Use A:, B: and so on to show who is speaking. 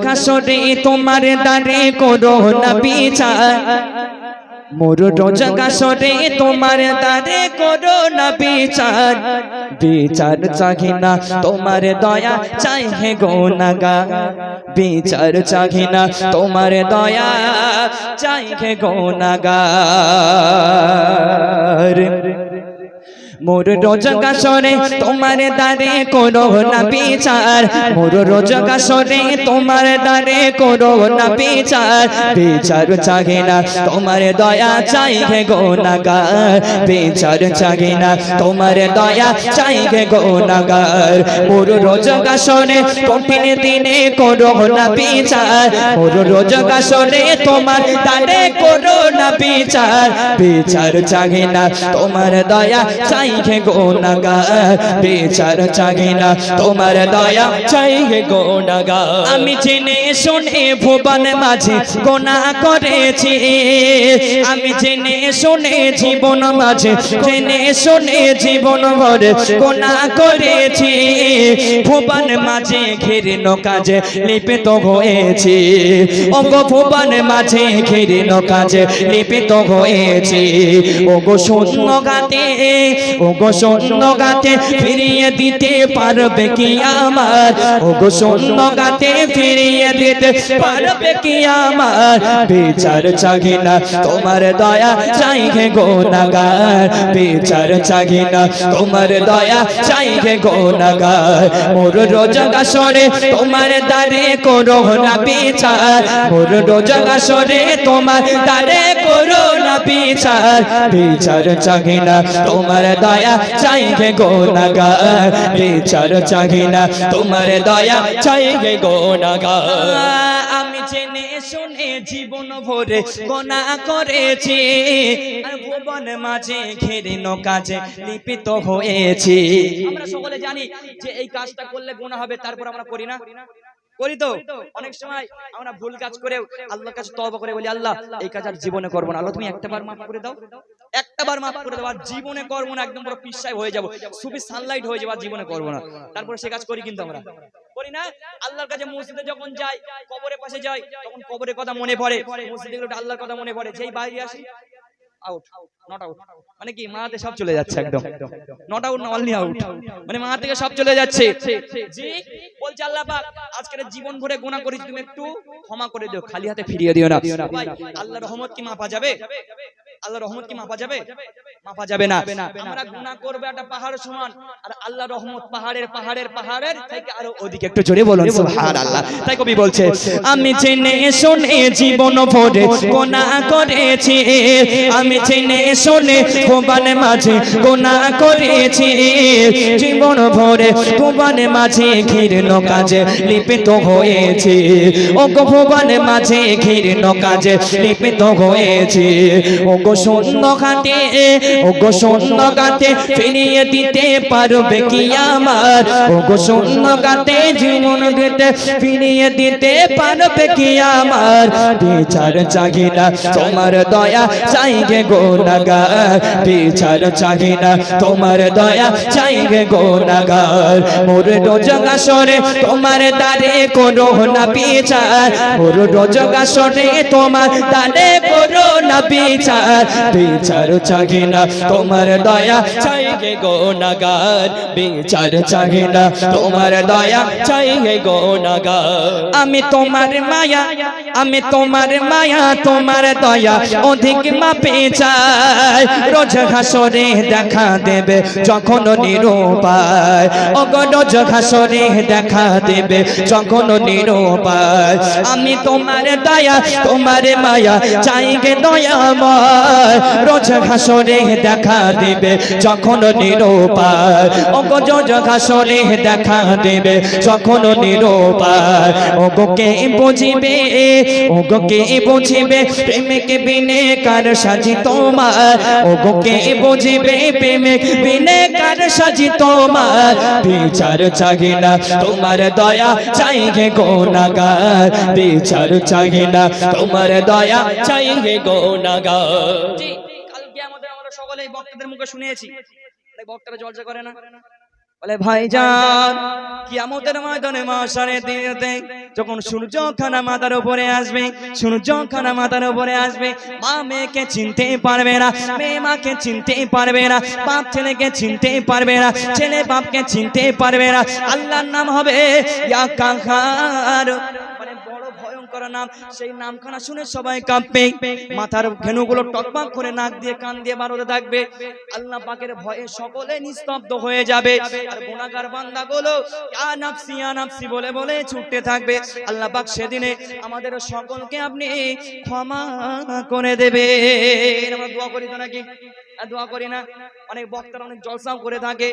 A: হাসরে তোমার দারে করো না বিচার মোর রোজ হাসরে তোমার দারে করো না বিচার বিচার চাহি না তোমার দয়া চাই হে গুনাহগার বিচার চাহি না তোমার দয়া চাই হে গুনাহগার মোর রোজ হাসরে তোমার দারে করো না বিচার মোর রোজ হাসরে তোমার দারে করো না বিচার বিচার চাহি না তোমার দয়া চাই হে গুনাহগার বিচার চাহি না তোমার দয়া চাই হে গুনাহগার মোর রোজ হাসরে কঠিন দিনে করো না বিচার মোর রোজ হাসরে তোমার দারে করো না বিচার বিচার চাহি না তোমার দয়া চাই হে গুনাহগার বিচার চাহি না তোমার দয়া চাই হে গুনাহগার আমি জেনে শুনে ভুবন মাঝে গুনাহ করেছি আমি জেনে শুনে জীবন মাঝে জেনে শুনে জীবন ভরে গুনাহ করেছি ভুবন মাঝে ঘৃণ্য কাজে লিপ্ত হয়েছি ওগো ভুবন মাঝে ঘৃণ্য কাজে লিপ্ত হয়েছি ওগো শূন্য গাতে ওগো শূন্য গাতে ফিরিয়ে দিতে পারবে কি আমার ওগো শূন্য গাতে ফিরিয়ে দিতে পারবে কি আমার বিচার চাহি না তোমার দয়া চাই হে গুনাহগার বিচার চাহি না তোমার দয়া চাই হে গুনাহগার মোর রোজ হাসরে তোমার দারে করো না বিচার মোর রোজ হাসরে তোমার দারে করো না বিচার বিচার চাহি না তোমার দয়া চাই হে গুনাহগার বিচার চাহি না তোমার দয়া চাই হে গুনাহগার আমি জেনে শুনে জীবন ভরে গুনাহ করেছি আর ভুবন মাঝে ঘৃণ্য কাজে লিপ্ত হয়েছি আমরা সকলে জানি যে এই কাজটা করলে গুনাহ হবে তারপর আমরা করি না করি তো অনেক সময় আমরা ভুল কাজ করে আল্লাহর কাছে তওবা করে বলি আল্লাহ এই কাজ আর জীবনে করব না আল্লাহ তুমি একটাবার maaf করে দাও একটাবার maaf করে দাও আর জীবনে করব না একদম পুরো পিছাই হয়ে যাব সুবি সানলাইট হয়ে যাব আর জীবনে করব না তারপর সে কাজ করি কিন্তু আমরা করি না আল্লাহর কাছে মসজিদে যখন যাই কবরের পাশে যাই তখন কবরের কথা মনে পড়ে মসজিদে গেলে আল্লাহর কথা মনে পড়ে যেই বাইরে আসি আউট নট আউট মানে কি মাথা সব চলে যাচ্ছে একদম নট আউট না অনলি আউট মানে মাথা থেকে সব চলে যাচ্ছে জি বলছে আল্লাহ পাক আজকের জীবন ভরে গুনাহ করেছি তুমি একটু ক্ষমা করে দিও খালি হাতে ফিরিয়ে দিও না ভাই আল্লাহর রহমত কি মাপা যাবে আল্লাহর রহমত কি মাপা যাবে মাপা যাবে না আমরা গুনাহ করব একটা পাহাড় সমান আর আল্লাহর রহমত পাহাড়ের থেকে আরো ওদিকে একটু জোরে বলুন সুবহানাল্লাহ তাই কবি বলছে আমি জেনে শুনে জীবন ভরে গুনাহ করেছি আমি জেনে শুনে ভুবন মাঝে গুনাহ করেছি জীবন ভরে ভুবন মাঝে ঘৃণ্য কাজে লিপ্ত হয়েছি ওগো ভুবন মাঝে ঘৃণ্য কাজে লিপ্ত হয়েছি ওগো শূন্য ঘাটে ওগো শূন্য ঘাটে ফিরিয়ে দিতে পারবে কি আমার ওগো শূন্য ঘাটে জীবন দিতে ফিরিয়ে দিতে পারবে কি আমার বিচার চাহি না তোমার দয়া চাই হে গুনাহগার বিচার চাহি না তোমার দয়া চাই হে গুনাহগার মোর রোজ হাসরে তোমার দারে করো না বিচার মোর রোজ হাসরে তোমার দারে করো না বিচার বিচার চাহি না তোমার দয়া চাই হে গুনাহগার বিচার চাহি না তোমার দয়া চাই হে গুনাহগার আমি তোমার মায়া তোমার দয়া অধিক মাপে চাই রোজ হাসরে দেখা দেবে যখন নিরুপায় ওগো রোজ হাসরে দেখা দেবে যখন নিরুপায় আমি তোমার দয়া তোমার মায়া চাই গে দয়াময় রোজ হাসরে দেখা দেবে যখন নিরুপায় ওগো রোজ হাসরে দেখা দেবে যখন নিরুপায় ওগো কে বুঝিবে প্রেমিকে বিনে কার সাজি তোমার ওগো কে বুঝিবে প্রেমিক বিনে কার সাজি তোমার বিচার চাহি না তোমার দয়া চাই হে গুনাহগার বিচার চাহি না তোমার দয়া চাই হে গুনাহগার জি কাল কিয়ামতে আমরা সকলেই বক্তাদের মুখে শুনেছি বক্তারা জলসা করে না বলে ভাইজান কিয়ামতের ময়দানে মাশারের দিনেতে যখন সূর্যখানা মাথার উপরে আসবে, সূর্যখানা মাথার উপরে আসবে, মা মেয়েকে চিনতে পারবে না, মেয়ে মাকে চিনতে পারবে না, বাপ ছেলেকে চিনতে পারবে না, ছেলে বাপকে চিনতে পারবে না। আল্লাহর নাম হবে ইয়া কাহার, মানে বড় ভয়ঙ্কর নাম। সেই নামখানা শুনে সবাই কাঁপবে, মাথার ঘেনুগুলো টকবাক করে নাক দিয়ে কান দিয়ে বার হতে থাকবে। আল্লাহ পাকের ভয়ে সকলে নিস্তব্ধ হয়ে যাবে, আর গুনাহগার বান্দাগুলো ইয়া নাফসি ইয়া নাফসি বলে বলে ছুটতে থাকবে। আল্লাহ পাক সেদিনে আমাদের সকলকে আপনি ক্ষমা করে দেবে। আমরা দোয়া করি তো নাকি? দোয়া করি না? অনেক বক্তারা অনেক জলসাও করে থাকে।